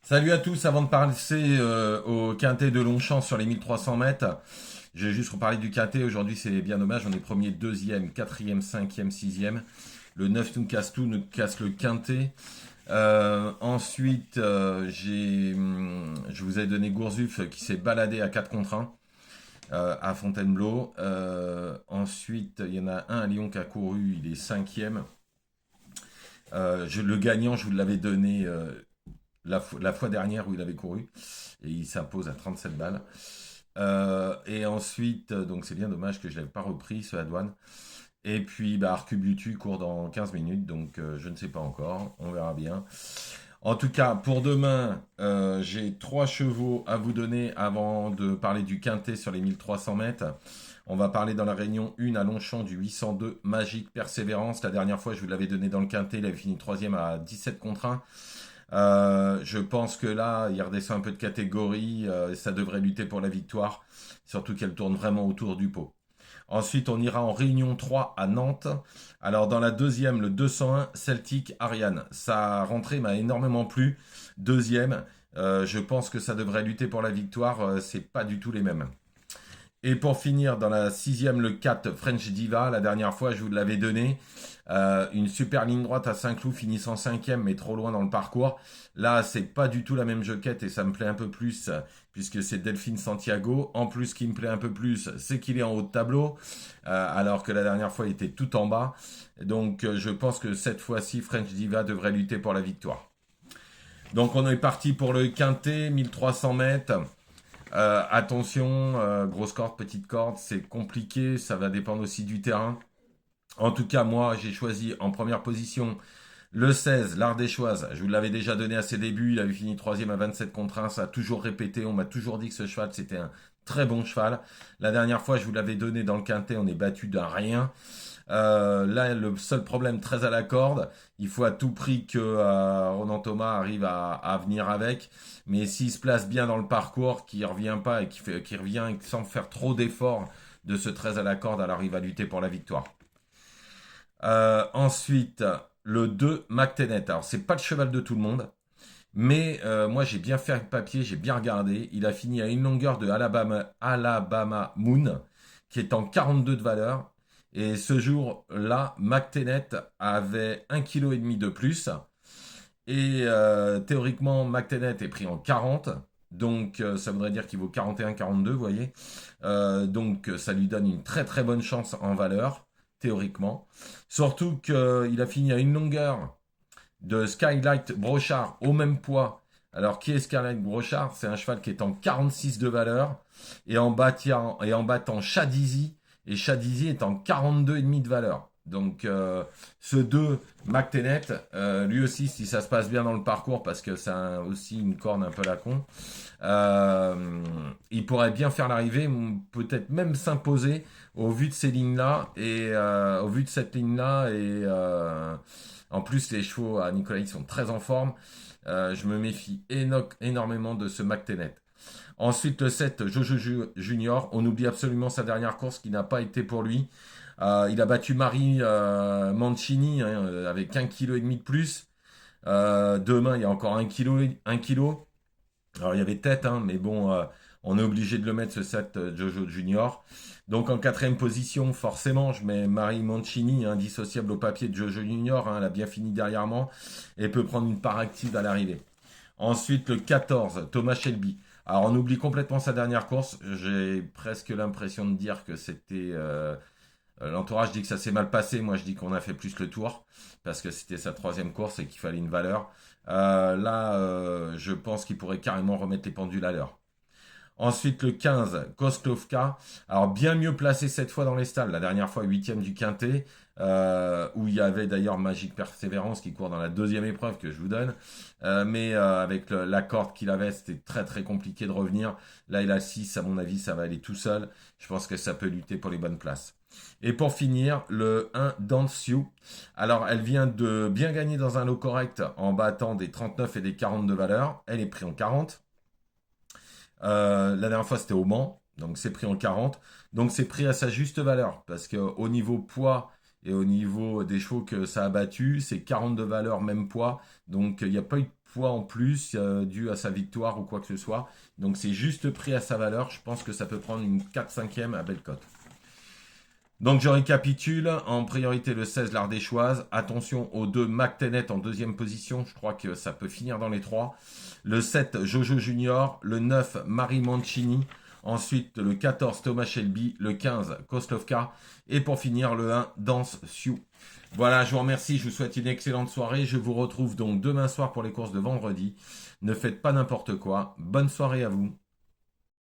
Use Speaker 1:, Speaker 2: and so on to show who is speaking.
Speaker 1: Salut à tous, avant de passer au quintet de Longchamp sur les 1300 mètres, je vais juste reparler du quintet. Aujourd'hui, c'est bien dommage, on est premier, deuxième, quatrième, cinquième, sixième. Le 9 nous casse le quintet. Ensuite, je vous ai donné Gourzuf qui s'est baladé à 4 contre 1 à Fontainebleau. Ensuite, il y en a un à Lyon qui a couru, il est cinquième. Le gagnant, je vous l'avais donné la fois dernière où il avait couru et il s'impose à 37 balles. Et ensuite, donc c'est bien dommage que je ne l'avais pas repris ce à douane. Et puis Arcubutu court dans 15 minutes, donc je ne sais pas encore, on verra bien. En tout cas, pour demain, j'ai 3 chevaux à vous donner avant de parler du quintet sur les 1300 mètres. On va parler dans la réunion 1 à Longchamp du 802 Magique Persévérance. La dernière fois, je vous l'avais donné dans le quintet, il avait fini troisième à 17 contre 1. Je pense que là, il redescend un peu de catégorie, ça devrait lutter pour la victoire, surtout qu'elle tourne vraiment autour du pot. Ensuite, on ira en Réunion 3 à Nantes. Alors, dans la deuxième, le 201 Celtic Ariane. Sa rentrée m'a énormément plu. Deuxième, je pense que ça devrait lutter pour la victoire. C'est pas du tout les mêmes. Et pour finir, dans la sixième, le 4 French Diva. La dernière fois, je vous l'avais donné. Une super ligne droite à Saint-Cloud finissant cinquième, mais trop loin dans le parcours. Là, c'est pas du tout la même joquette et ça me plaît un peu plus puisque c'est Delphine Santiago. En plus, ce qui me plaît un peu plus, c'est qu'il est en haut de tableau, alors que la dernière fois, il était tout en bas. Donc, je pense que cette fois-ci, French Diva devrait lutter pour la victoire. Donc, on est parti pour le quintet, 1300 mètres. Attention, grosse corde, petite corde, c'est compliqué, ça va dépendre aussi du terrain. En tout cas, moi, j'ai choisi en première position le 16, l'Ardéchoise. Je vous l'avais déjà donné à ses débuts. Il avait fini troisième à 27 contre 1. Ça a toujours répété. On m'a toujours dit que ce cheval, c'était un très bon cheval. La dernière fois, je vous l'avais donné dans le quintet. On est battu d'un rien. Là, le seul problème, très à la corde. Il faut à tout prix que Ronan Thomas arrive à venir avec. Mais s'il se place bien dans le parcours, qu'il revient pas et qu'il revient sans faire trop d'efforts de ce 13 à la corde, alors il va lutter pour la victoire. Ensuite, le 2, McTennet. Alors, c'est pas le cheval de tout le monde, mais moi, j'ai bien fait le papier, j'ai bien regardé. Il a fini à une longueur de Alabama Moon, qui est en 42 de valeur. Et ce jour-là, McTennet avait 1,5 kg de plus. Et théoriquement, McTennet est pris en 40. Donc, ça voudrait dire qu'il vaut 41-42, vous voyez. Donc, ça lui donne une très très bonne chance en valeur, théoriquement. Surtout qu'il a fini à une longueur de Skylight Brochard au même poids. Alors, qui est Skylight Brochard? C'est un cheval qui est en 46 de valeur et en battant Shadizy. Et Shadizy est en 42,5 de valeur. Donc, ce 2, McTennet, lui aussi, si ça se passe bien dans le parcours, parce que c'est aussi une corne un peu la con, il pourrait bien faire l'arrivée, peut-être même s'imposer au vu de ces lignes-là et au vu de cette ligne-là et en plus les chevaux à Nicolas sont très en forme. Je me méfie énormément de ce McTennet. Ensuite le 7 Jojo Junior, on oublie absolument sa dernière course qui n'a pas été pour lui. Il a battu Marie Mancini avec 1,5 kg de plus. Demain il y a encore 1 kg. Alors il y avait tête, hein, mais bon, on est obligé de le mettre ce 7 Jojo Junior. Donc en quatrième position, forcément, je mets Marie Mancini, indissociable au papier de Jojo Junior. Elle a bien fini derrière moi et peut prendre une part active à l'arrivée. Ensuite le 14, Thomas Shelby. Alors on oublie complètement sa dernière course. J'ai presque l'impression de dire que c'était... l'entourage dit que ça s'est mal passé. Moi, je dis qu'on a fait plus le tour parce que c'était sa troisième course et qu'il fallait une valeur. Là, je pense qu'il pourrait carrément remettre les pendules à l'heure. Ensuite, le 15, Koslovka. Alors, bien mieux placé cette fois dans les stalles. La dernière fois, huitième du Quintet, où il y avait d'ailleurs Magique Persévérance qui court dans la deuxième épreuve que je vous donne. Mais avec la corde qu'il avait, c'était très très compliqué de revenir. Là, il a 6, à mon avis, ça va aller tout seul. Je pense que ça peut lutter pour les bonnes places. Et pour finir, le 1 Dance You. Alors, elle vient de bien gagner dans un lot correct en battant des 39 et des 40 de valeur. Elle est prise en 40. La dernière fois, c'était au Mans. Donc, c'est pris en 40. Donc, c'est pris à sa juste valeur. Parce qu'au niveau poids Et au niveau des chevaux que ça a battu, c'est 42 valeurs, même poids. Donc il n'y a pas eu de poids en plus dû à sa victoire ou quoi que ce soit. Donc c'est juste pris à sa valeur. Je pense que ça peut prendre une 4/5e à belle cote. Donc je récapitule, en priorité le 16 l'Ardéchoise, attention aux 2 McTennet en deuxième position, je crois que ça peut finir dans les 3. Le 7 Jojo Junior, le 9 Marie Mancini, ensuite le 14 Thomas Shelby, le 15 Koslovka et pour finir le 1 Danse Sioux. Voilà, je vous remercie, je vous souhaite une excellente soirée, je vous retrouve donc demain soir pour les courses de vendredi. Ne faites pas n'importe quoi, bonne soirée à vous.